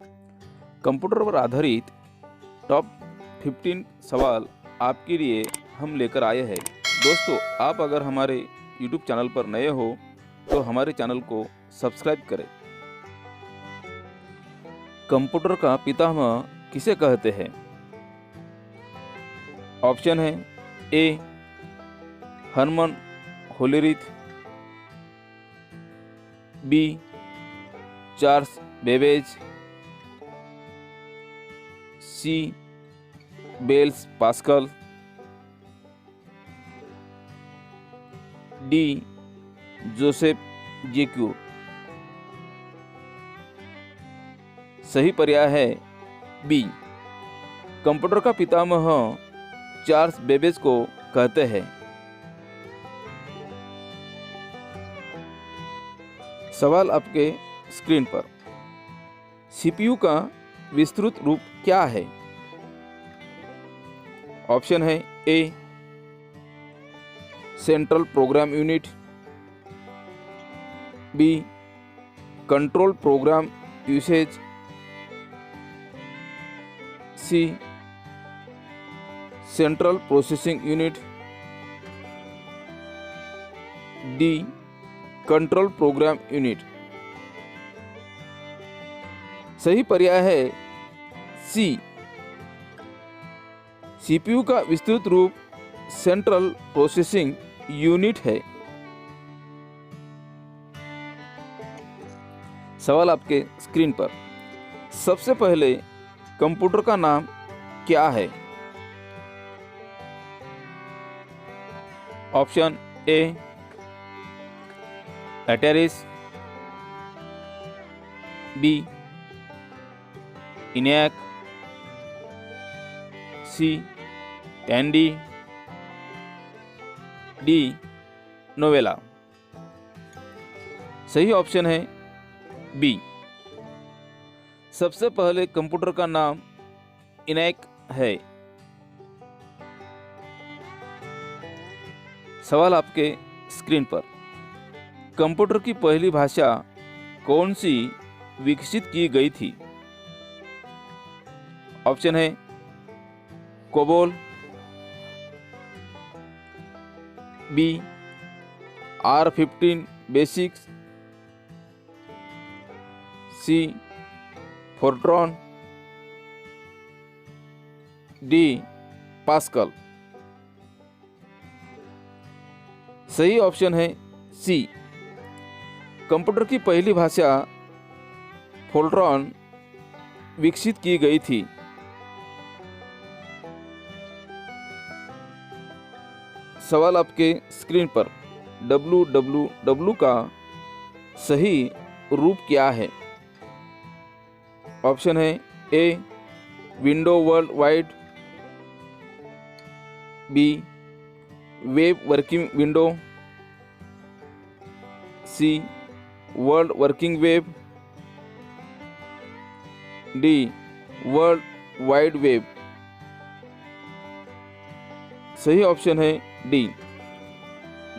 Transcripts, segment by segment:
Computer पर आधारित top 15 सवाल आपके लिए हम लेकर आए हैं। दोस्तों, आप अगर हमारे YouTube चैनल पर नए हो तो हमारे चैनल को सब्सक्राइब करें। कंप्यूटर का पितामह किसे कहते हैं? ऑप्शन है ए हरमन होलीरिथ, बी चार्ल्स बेबेज, सी बेल्स पास्कल, डी जोसेफ जेक्यूर। सही पर्याय है बी। कंप्यूटर का पितामह चार्ल्स बेबेज को कहते हैं। सवाल आपके स्क्रीन पर। सीपीयू का विस्तृत रूप क्या है? ऑप्शन है A central program unit, B control program usage, C central processing unit, D control program unit. सही पर्याय है सी। सीपीयू का विस्तृत रूप सेंट्रल प्रोसेसिंग यूनिट है। सवाल आपके स्क्रीन पर। सबसे पहले कंप्यूटर का नाम क्या है? ऑप्शन ए एटेरिस, B ENIAC, C Tandy, D Novella. सही ऑप्शन है बी। सबसे पहले कंप्यूटर का नाम इनैक है। सवाल आपके स्क्रीन पर। कंप्यूटर की पहली भाषा कौन सी विकसित की गई थी? ऑप्शन है कोबोल, बी R15 बेसिक्स, सी फोर्ट्रॉन, डी पास्कल। सही ऑप्शन है सी। कंप्यूटर की पहली भाषा फोर्ट्रॉन विकसित की गई थी। सवाल आपके स्क्रीन पर। www का सही रूप क्या है? ऑप्शन है A window world wide, B web working window, C world working web, D world wide web. सही ऑप्शन है डी।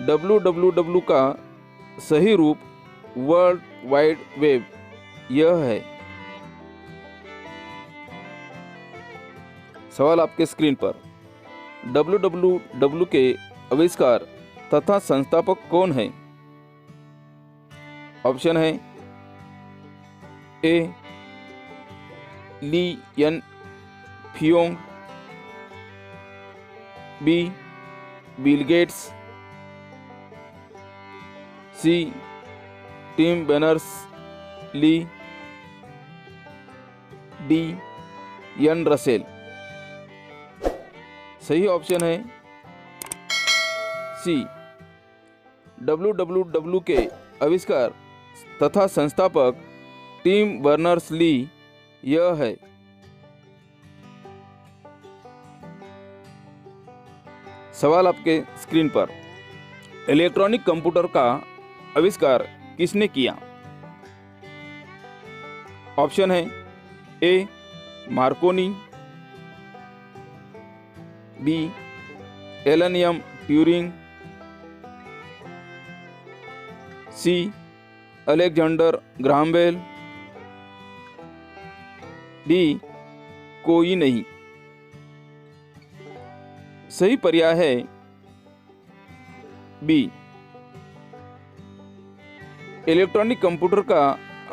www का सही रूप वर्ल्ड वाइड वेब यह है। सवाल आपके स्क्रीन पर। www के आविष्कार तथा संस्थापक कौन है? ऑप्शन है ए ली यन फियोंग, बी बिल गेट्स, सी टिम बेनर्स ली, डी यन रसेल। सही ऑप्शन है सी। www के आविष्कार तथा संस्थापक टिम बर्नर्स ली यह है। सवाल आपके स्क्रीन पर। इलेक्ट्रॉनिक कंप्यूटर का आविष्कार किसने किया? ऑप्शन है A Marconi, B Alan M Turing, C Alexander Graham Bell, D कोई नहीं। सही पर्याय है बी। इलेक्ट्रॉनिक कंप्यूटर का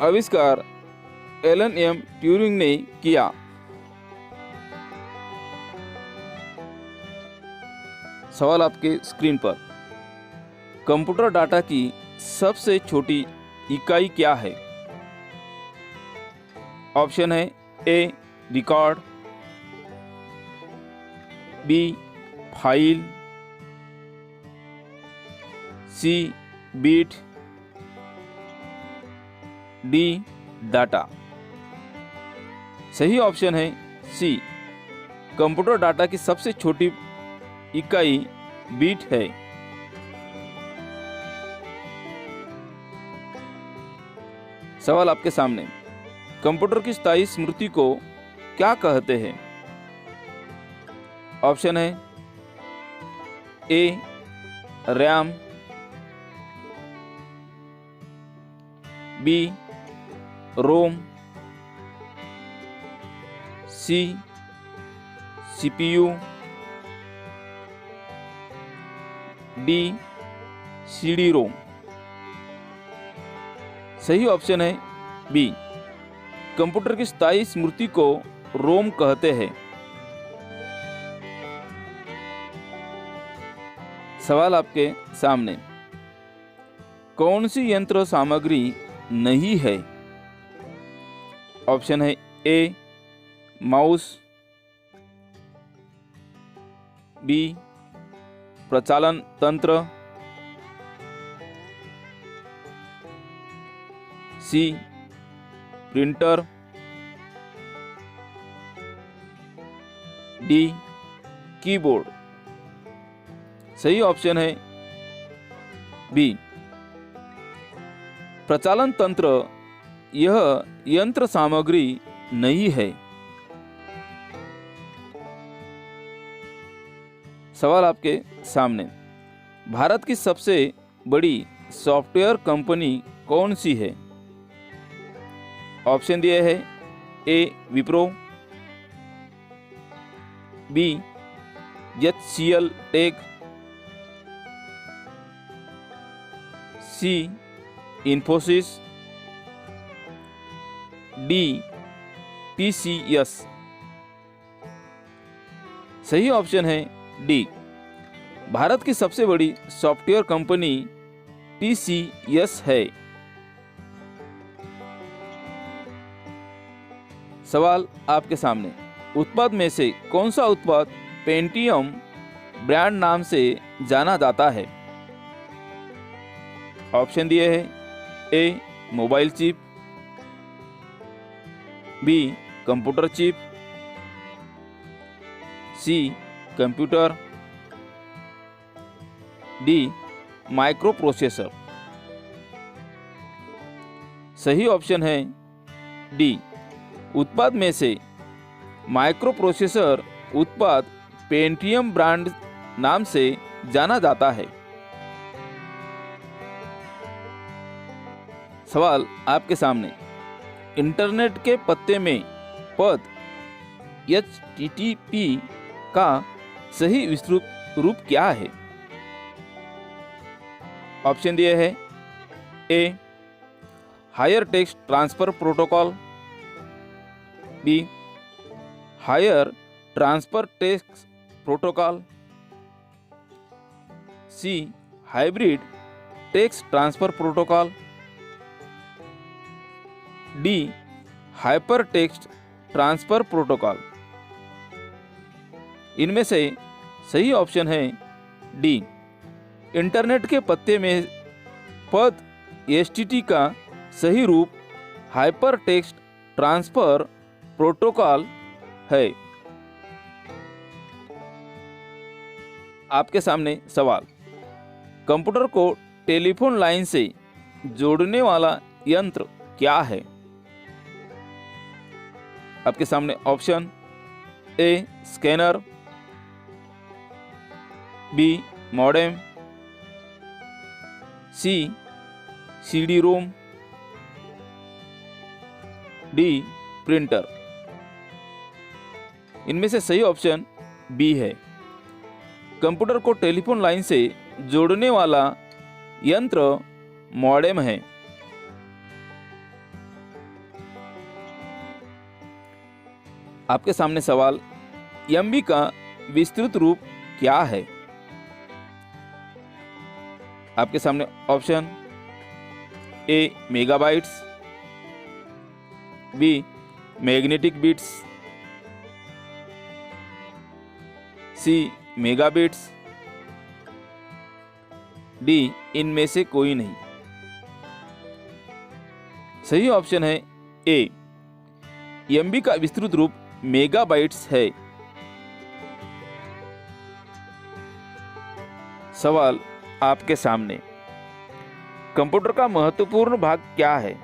आविष्कार एलन एम ट्यूरिंग ने किया। सवाल आपके स्क्रीन पर। कंप्यूटर डाटा की सबसे छोटी इकाई क्या है? ऑप्शन है ए रिकॉर्ड, बी फाइल, सी बीट, डी डाटा। सही ऑप्शन है सी। कंप्यूटर डाटा की सबसे छोटी इकाई बीट है। सवाल आपके सामने। कंप्यूटर की स्थायी स्मृति को क्या कहते हैं? ऑप्शन है A RAM, B ROM, C CPU, D CD ROM. सही ऑप्शन है बी। कंप्यूटर की स्थायी स्मृति को रोम कहते हैं। सवाल आपके सामने। कौन सी यंत्र सामग्री नहीं है? ऑप्शन है ए माउस, बी प्रचालन तंत्र, सी प्रिंटर, डी कीबोर्ड। सही ऑप्शन है बी प्रचालन तंत्र। यह यंत्र सामग्री नहीं है। सवाल आपके सामने। भारत की सबसे बड़ी सॉफ्टवेयर कंपनी कौन सी है? ऑप्शन दिए है ए विप्रो, बी HCL टेक, सी इन्फोसिस, डी TCS। सही ऑप्शन है डी। भारत की सबसे बड़ी सॉफ्टवेयर कंपनी TCS है। सवाल आपके सामने। उत्पाद में से कौन सा उत्पाद पेंटियम ब्रांड नाम से जाना जाता है? ऑप्शन दिए हैं A mobile chip, B computer chip, C computer, D microprocessor. सही ऑप्शन है डी। उत्पाद में से माइक्रो प्रोसेसर उत्पाद पेंटियम ब्रांड नाम से जाना जाता है। सवाल आपके सामने। इंटरनेट के पते में पद HTTP का सही विस्तृत रूप क्या है? ऑप्शन दिए हैं A higher text transfer protocol, B higher transfer text protocol, C hybrid text transfer protocol, D hyper text transfer protocol. इनमें से सही ऑप्शन है डी। इंटरनेट के पते में पद HTTP का सही रूप हाइपर टेक्स्ट ट्रांसफर प्रोटोकॉल है। आपके सामने सवाल। कंप्यूटर को टेलीफोन लाइन से जोड़ने वाला यंत्र क्या है? आपके सामने option A scanner, B modem, C CD ROM, D printer. इनमें से सही ऑप्शन बी है। कंप्यूटर को टेलीफोन लाइन से जोड़ने वाला यंत्र मॉडेम है। आपके सामने सवाल, एमबी का विस्तृत रूप क्या है? आपके सामने option A megabytes, B magnetic bits, C megabits, D इनमें से कोई नहीं। सही ऑप्शन है ए, एमबी का विस्तृत रूप मेगाबाइट्स है। सवाल आपके सामने, कंप्यूटर का महत्वपूर्ण भाग क्या है?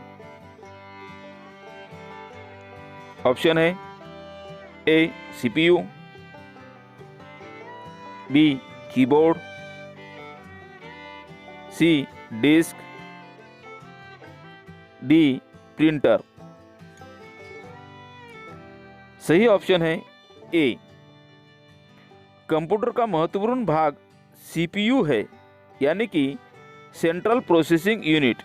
ऑप्शन है ए सीपीयू, बी कीबोर्ड, सी डिस्क, डी प्रिंटर। सही ऑप्शन है ए, कंप्यूटर का महत्वपूर्ण भाग सीपीयू है, यानी कि सेंट्रल प्रोसेसिंग यूनिट।